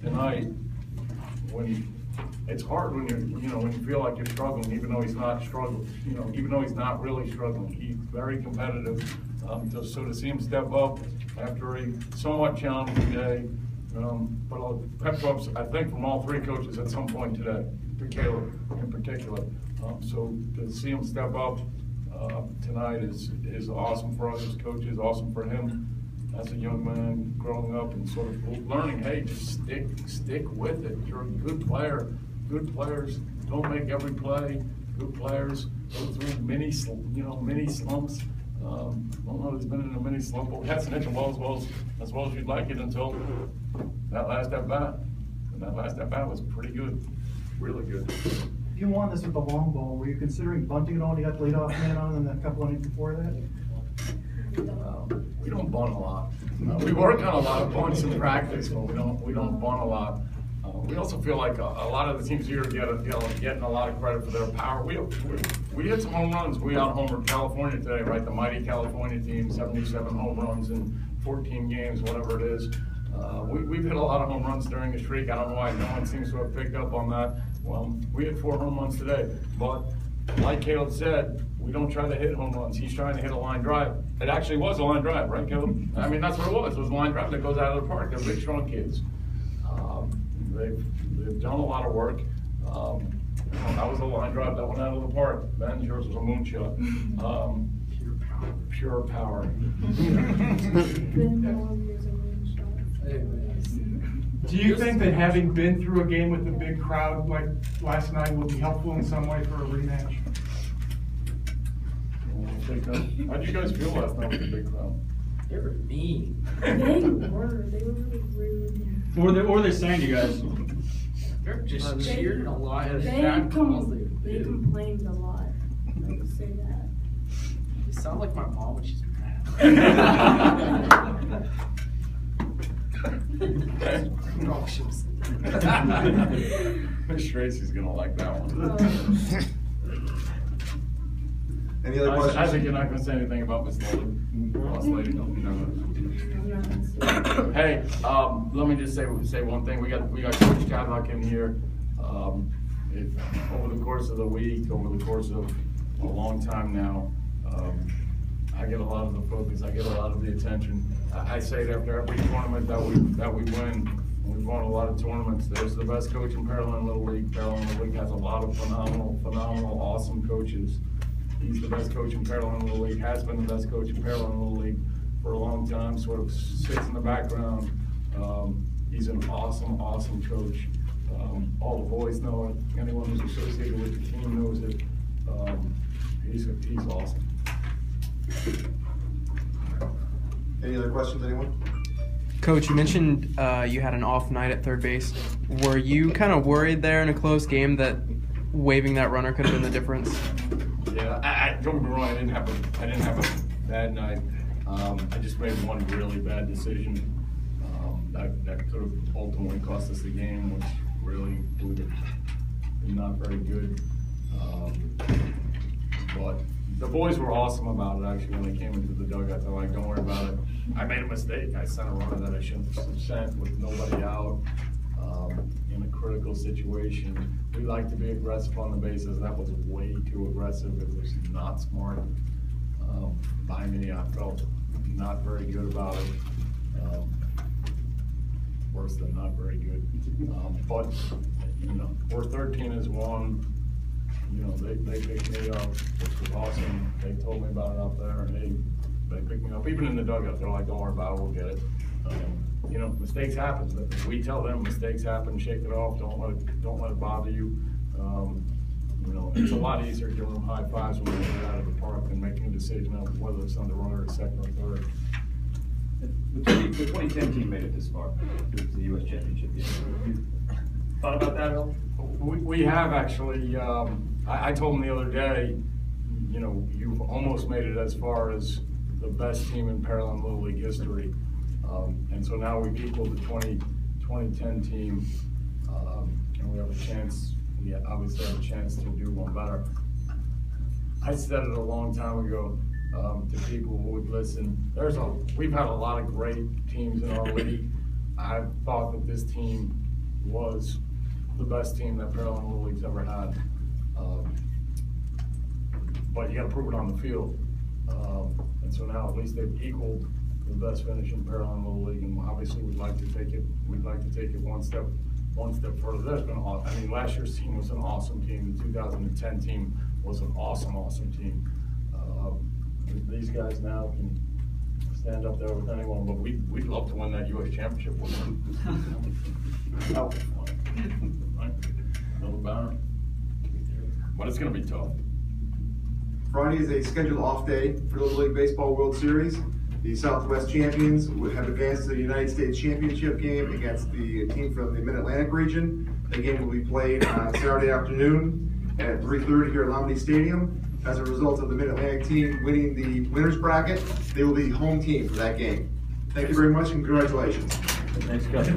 Tonight, when it's hard when when you feel like you're struggling, even though he's not struggling, even though he's not really struggling, he's very competitive. So to see him step up after a somewhat challenging day, but pep talks, I think, from all three coaches at some point today, for Caleb in particular. So to see him step up tonight is awesome for us as coaches, awesome for him as a young man growing up and sort of learning, hey, just stick with it. You're a good player. Good players don't make every play. Good players go through mini slumps. I don't know if he's been in a mini slump, but hasn't hit the ball as well as you'd like it until that last at bat. And that last at bat was pretty good, really good. You won this with the long ball. Were you considering bunting it all? You got the leadoff man on, and a couple innings before that. We don't bunt a lot. We work on a lot of bunts in practice, but we don't bunt a lot. We also feel like a lot of the teams here are getting a lot of credit for their power. We hit some home runs. We out-homered California today, right? The mighty California team, 77 home runs in 14 games, whatever it is. We've hit a lot of home runs during the streak. I don't know why no one seems to have picked up on that. Well, we hit 4 home runs today, but like Caleb said, we don't try to hit home runs. He's trying to hit a line drive. It actually was a line drive, right, Caleb? I mean, that's what it was. It was a line drive that goes out of the park. They're big, strong kids. They've done a lot of work. That was a line drive that went out of the park. Ben, yours was a moonshot. Pure power. Do you think that having been through a game with a big crowd like last night will be helpful in some way for a rematch? How'd you guys feel last night with the big crowd? They were mean. They were really mean. What were they saying to you guys? They're just cheering a lot. They complained a lot. I would say that. You sound like my mom when she's mad. Miss Tracy's gonna like that one. Any other questions? I think you're not gonna say anything about Miss Lady. Hey, let me just say one thing. We got Coach Tadlock in here. Over the course of the week, over the course of a long time now, I get a lot of the focus. I get a lot of the attention. I say it after every tournament that we win. We've won a lot of tournaments. There's the best coach in Pearland Little League. Pearland Little League has a lot of phenomenal, awesome coaches. He's the best coach in Pearland Little League, has been the best coach in Pearland Little League for a long time, sort of sits in the background. He's an awesome coach. All the boys know it. Anyone who's associated with the team knows it. He's awesome. Any other questions, anyone? Coach, you mentioned you had an off night at third base. Were you kind of worried there in a close game that waving that runner could have been the difference? Yeah, don't get me wrong. I didn't have a bad night. I just made one really bad decision that could have ultimately cost us the game, which really was not very good. But the boys were awesome about it. Actually, when they came into the dugout, they're like, "Don't worry about it." I made a mistake. I sent a runner that I shouldn't have sent with nobody out in a critical situation. We like to be aggressive on the bases. That was way too aggressive. It was not smart by me. I felt not very good about it. Worse than not very good. But we're 13-1. They picked me up, which was awesome. They told me about it out there, and they picked me up. Even in the dugout, they're like, "Don't worry about it, we'll get it." Mistakes happen. We tell them mistakes happen, shake it off, don't let it bother you. It's a lot easier giving them high fives when they get out of the park than making a decision of whether it's on the runner or second or third. The 2010 team made it this far to the U.S. Championship game. You thought about that at all? We have actually. I told them the other day, you've almost made it as far as the best team in Pearland Little League history. And so now we've equaled the 2010 team, and we have a chance. We obviously have a chance to do one better. I said it a long time ago to people who would listen. We've had a lot of great teams in our league. I thought that this team was the best team that Pearland Little League's ever had. But you gotta prove it on the field. And so now at least they've equaled the best finish in Pearland Little League, and obviously we'd like to take it one step further. There's been, I mean, last year's team was an awesome team. The 2010 team was an awesome team. These guys now can stand up there with anyone, but we'd love to win that U.S. championship with them. That would be fun. Right? No banner. But it's gonna be tough. Friday is a scheduled off day for the Little League Baseball World Series. The Southwest champions would have advanced to the United States Championship game against the team from the Mid-Atlantic region. The game will be played on Saturday afternoon at 3:30 here at Lamini Stadium. As a result of the Mid-Atlantic team winning the winners bracket, they will be home team for that game. Thank you very much and congratulations. Thanks, guys.